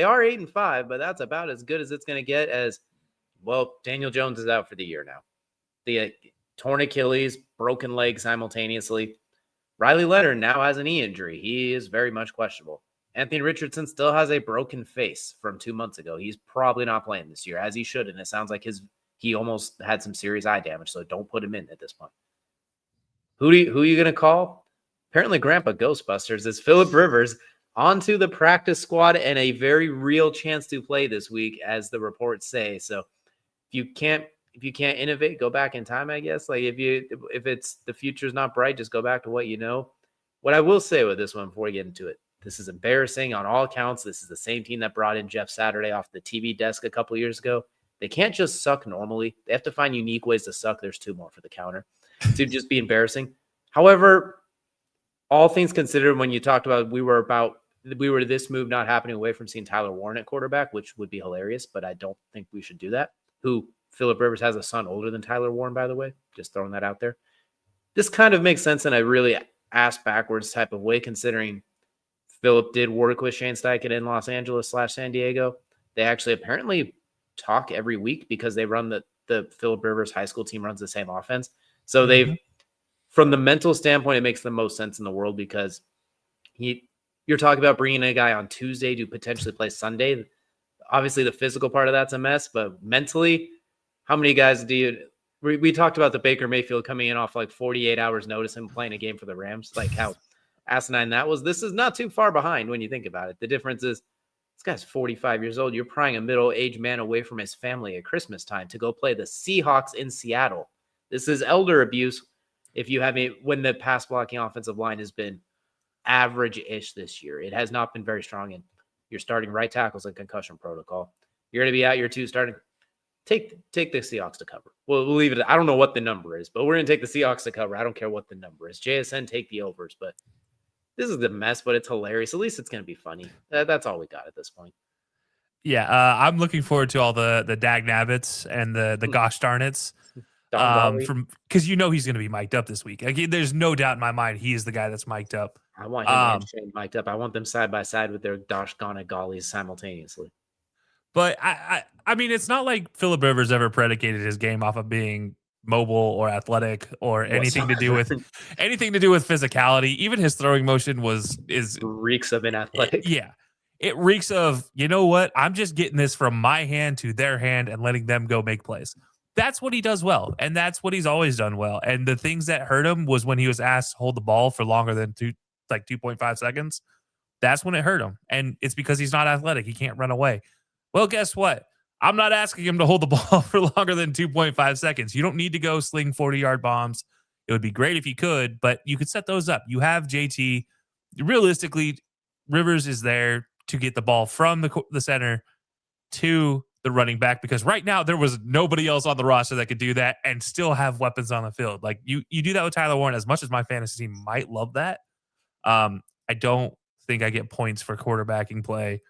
They are 8-5, but that's about as good as it's going to get as, well, Daniel Jones is out for the year now. The torn Achilles, broken leg simultaneously. Riley Leonard now has a knee injury. He is very much questionable. Anthony Richardson still has a broken face from 2 months ago. He's probably not playing this year, as he should, and it sounds like he almost had some serious eye damage, so don't put him in at this point. Who are you going to call? Apparently Grandpa Ghostbusters is Phillip Rivers onto the practice squad and a very real chance to play this week, as the reports say. So if you can't innovate, go back in time, I guess. Like if it's the future's not bright, just go back to what you know. What I will say with this one before we get into it, this is embarrassing on all counts. This is the same team that brought in Jeff Saturday off the TV desk a couple years ago. They can't just suck normally. They have to find unique ways to suck. There's 2 more for the counter to just be embarrassing. However, all things considered, when you talked about we were this move not happening away from seeing Tyler Warren at quarterback, which would be hilarious, but I don't think we should do that. Phillip Rivers has a son older than Tyler Warren, by the way. Just throwing that out there. This kind of makes sense in a really ass-backwards type of way, considering Phillip did work with Shane Steichen in Los Angeles / San Diego. They actually apparently talk every week because they run the Phillip Rivers high school team runs the same offense. So from the mental standpoint, it makes the most sense in the world, because you're talking about bringing a guy on Tuesday to potentially play Sunday. Obviously, the physical part of that's a mess, but mentally, how many guys we talked about the Baker Mayfield coming in off like 48 hours notice and playing a game for the Rams, like how asinine that was. This is not too far behind when you think about it. The difference is this guy's 45 years old. You're prying a middle-aged man away from his family at Christmas time to go play the Seahawks in Seattle. This is elder abuse when the pass blocking offensive line has been average-ish this year. It has not been very strong, and you're starting right tackles in concussion protocol. You're going to be out year 2 starting. Take the Seahawks to cover. We'll leave it. I don't know what the number is, but we're going to take the Seahawks to cover. I don't care what the number is. JSN, take the overs, but this is the mess, but it's hilarious. At least it's going to be funny. That's all we got at this point. Yeah, I'm looking forward to all the dag nabbits and the gosh darn it's. Because he's going to be mic'd up this week. Like, there's no doubt in my mind he is the guy that's mic'd up. I want him and Shane mic'd up. I want them side by side with their gosh gone at gollies simultaneously. But I mean, it's not like Phillip Rivers ever predicated his game off of being mobile or athletic or anything to do with physicality. Even his throwing motion reeks of inathletic. Yeah. It reeks of, you know what? I'm just getting this from my hand to their hand and letting them go make plays. That's what he does well. And that's what he's always done well. And the things that hurt him was when he was asked to hold the ball for longer than 2.5 seconds. That's when it hurt him. And it's because he's not athletic. He can't run away. Well, guess what? I'm not asking him to hold the ball for longer than 2.5 seconds. You don't need to go sling 40-yard bombs. It would be great if you could, but you could set those up. You have JT. Realistically, Rivers is there to get the ball from the center to the running back, because right now there was nobody else on the roster that could do that and still have weapons on the field. Like you do that with Tyler Warren. As much as my fantasy team might love that, I don't think I get points for quarterbacking play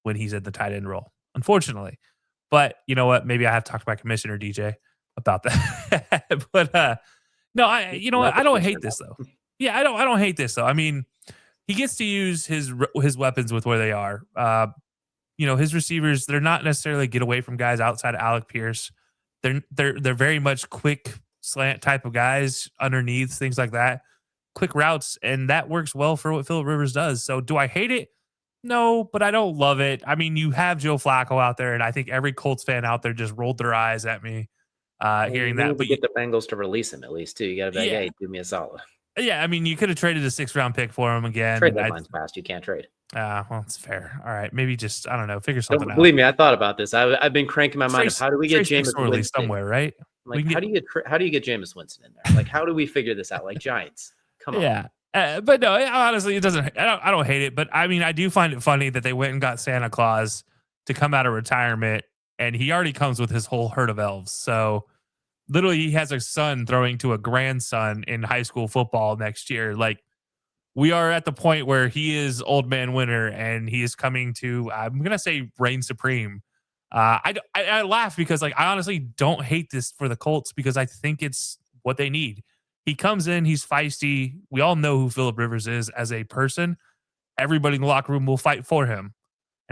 when he's at the tight end role, unfortunately. But you know what? Maybe I have to talk to my commissioner, DJ, about that. But no, I don't hate this though. Yeah, I don't hate this though. I mean, he gets to use his weapons with where they are. His receivers, they're not necessarily get away from guys outside of Alec Pierce. They're very much quick slant type of guys underneath, things like that. Quick routes, and that works well for what Phillip Rivers does. So do I hate it? No, but I don't love it. I mean, you have Joe Flacco out there, and I think every Colts fan out there just rolled their eyes at me hearing that. But you get the Bengals to release him at least, too. You got to be like, hey, do me a solid. Yeah, I mean, you could have traded a 6th-round pick for him again. Trade deadline's passed. You can't trade. Well, it's fair. All right, maybe just, I don't know, figure something out. Believe me, I thought about this. I've been cranking my mind of how do we get Jameis Winston somewhere, right? Like, how do you get Jameis Winston in there? Like, how do we figure this out? Like Giants, come on. Yeah. But no, honestly, it doesn't. I don't hate it, but I mean, I do find it funny that they went and got Santa Claus to come out of retirement, and he already comes with his whole herd of elves. So literally, he has a son throwing to a grandson in high school football next year. Like, we are at the point where he is old man winter, and he is coming to, I'm gonna say, reign supreme. I laugh because, like, I honestly don't hate this for the Colts because I think it's what they need. He comes in, he's feisty. We all know who Phillip Rivers is as a person. Everybody in the locker room will fight for him.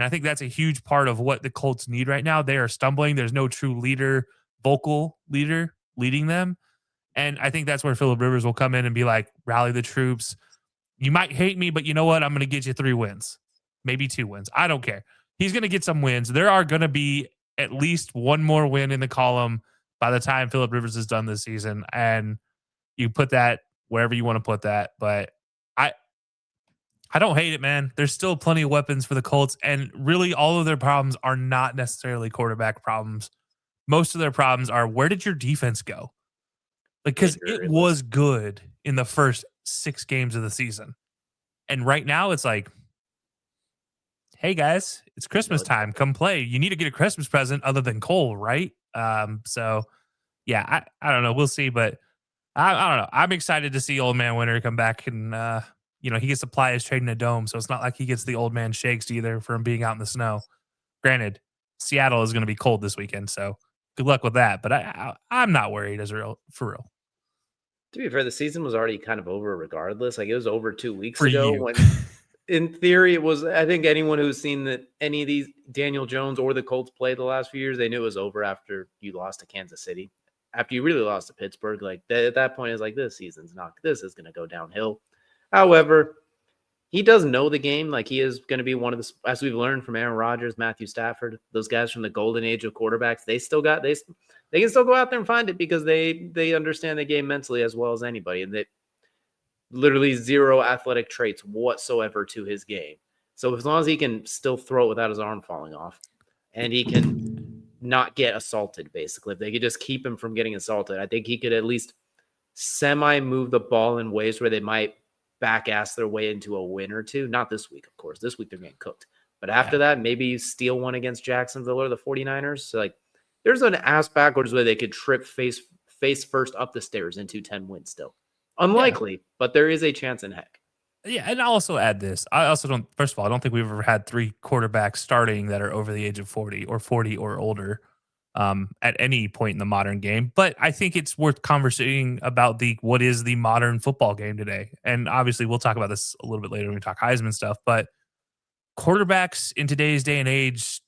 And I think that's a huge part of what the Colts need right now. They are stumbling. There's no true leader, vocal leader leading them. And I think that's where Phillip Rivers will come in and be like, rally the troops. You might hate me, but you know what? I'm going to get you 3 wins, maybe 2 wins. I don't care. He's going to get some wins. There are going to be at least one more win in the column by the time Phillip Rivers is done this season. And you put that wherever you want to put that. But I don't hate it, man. There's still plenty of weapons for the Colts. And really, all of their problems are not necessarily quarterback problems. Most of their problems are, where did your defense go? Because it was good in the first 6 games of the season. And right now it's like, hey guys, it's Christmas time. Come play. You need to get a Christmas present other than Cole, right? So yeah, I don't know. We'll see, but I don't know. I'm excited to see Old Man Winter come back, and he gets to ply his trade in a dome, so it's not like he gets the old man shakes either from being out in the snow. Granted, Seattle is going to be cold this weekend, so good luck with that. But I'm not worried for real. To be fair, the season was already kind of over regardless. Like, it was over 2 weeks For ago you. when, in theory, it was. I think anyone who's seen that any of these Daniel Jones or the Colts play the last few years, they knew it was over after you lost to Kansas City. After you really lost to Pittsburgh, like at that point, it's like, this is going to go downhill. However, he does know the game. Like, he is going to be one of the, as we've learned from Aaron Rodgers, Matthew Stafford, those guys from the golden age of quarterbacks. They can still go out there and find it because they understand the game mentally as well as anybody, and they literally 0 athletic traits whatsoever to his game. So as long as he can still throw it without his arm falling off, and he can not get assaulted, basically, if they could just keep him from getting assaulted, I think he could at least move the ball in ways where they might back-ass their way into a win or two. Not this week, of course. This week they're getting cooked. But after that, maybe you steal one against Jacksonville or the 49ers. So, like, there's an ass backwards way they could trip face first up the stairs into 10 wins still. Unlikely, but there is a chance in heck. Yeah, and I'll also add this. I also don't, first of all, I don't think we've ever had 3 quarterbacks starting that are over the age of 40 or older at any point in the modern game. But I think it's worth conversating about what is the modern football game today. And obviously we'll talk about this a little bit later when we talk Heisman stuff, but quarterbacks in today's day and age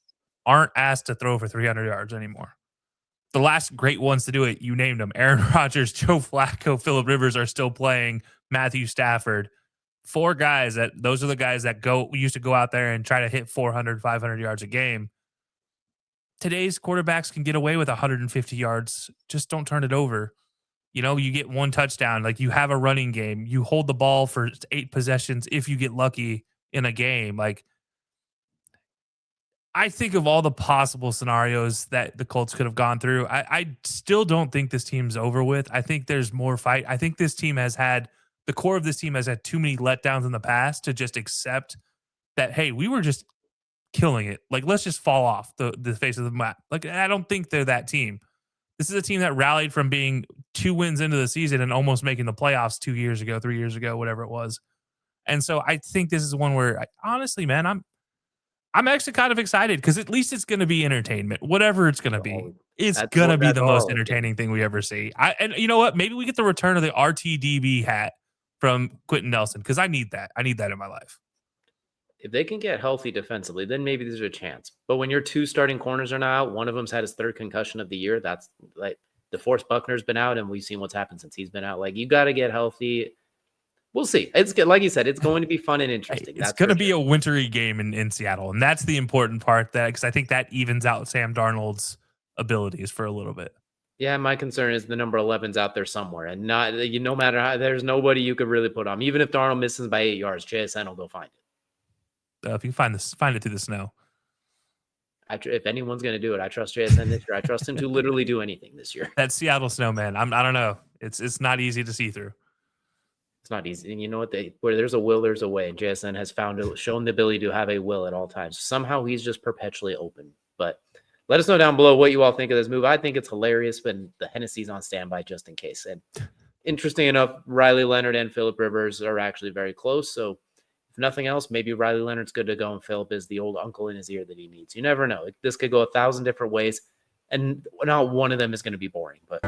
aren't asked to throw for 300 yards anymore. The last great ones to do it, you named them. Aaron Rodgers, Joe Flacco, Phillip Rivers are still playing, Matthew Stafford. 4 guys those are the guys that used to go out there and try to hit 400, 500 yards a game. Today's quarterbacks can get away with 150 yards. Just don't turn it over. You get 1 touchdown. Like, you have a running game. You hold the ball for 8 possessions if you get lucky in a game. Like, I think of all the possible scenarios that the Colts could have gone through. I still don't think this team's over with. I think there's more fight. I think the core of this team has had too many letdowns in the past to just accept that, hey, we were just killing it. Like, let's just fall off the face of the map. Like, I don't think they're that team. This is a team that rallied from being 2 wins into the season and almost making the playoffs 2 years ago, 3 years ago, whatever it was. And so I think this is one where, honestly, man, I'm actually kind of excited because at least it's going to be entertainment. Whatever it's going to be, it's going to be the most entertaining thing we ever see. And you know what? Maybe we get the return of the RTDB hat from Quentin Nelson, because I need that. I need that in my life. If they can get healthy defensively, then maybe there's a chance. But when your 2 starting corners are now out, one of them's had his 3rd concussion of the year. That's like, DeForest Buckner's been out, and we've seen what's happened since he's been out. Like, you got to get healthy. We'll see. It's good. Like you said, it's going to be fun and interesting. It's going to be a wintry game in Seattle, and that's the important part, because I think that evens out Sam Darnold's abilities for a little bit. Yeah, my concern is the number 11's out there somewhere, and no matter how, there's nobody you could really put on. Even if Darnold misses by 8 yards, JSN will go find it. If you find it through the snow. If anyone's going to do it, I trust JSN this year. I trust him to literally do anything this year. That Seattle snow, man. I don't know. It's not easy to see through. It's not easy. And you know what? Where there's a will, there's a way. And JSN has shown the ability to have a will at all times. Somehow he's just perpetually open. But let us know down below what you all think of this move. I think it's hilarious, but the Hennessy's on standby just in case. And interesting enough, Riley Leonard and Phillip Rivers are actually very close. So if nothing else, maybe Riley Leonard's good to go and Phillip is the old uncle in his ear that he needs. You never know. This could go 1,000 different ways, and not one of them is going to be boring. But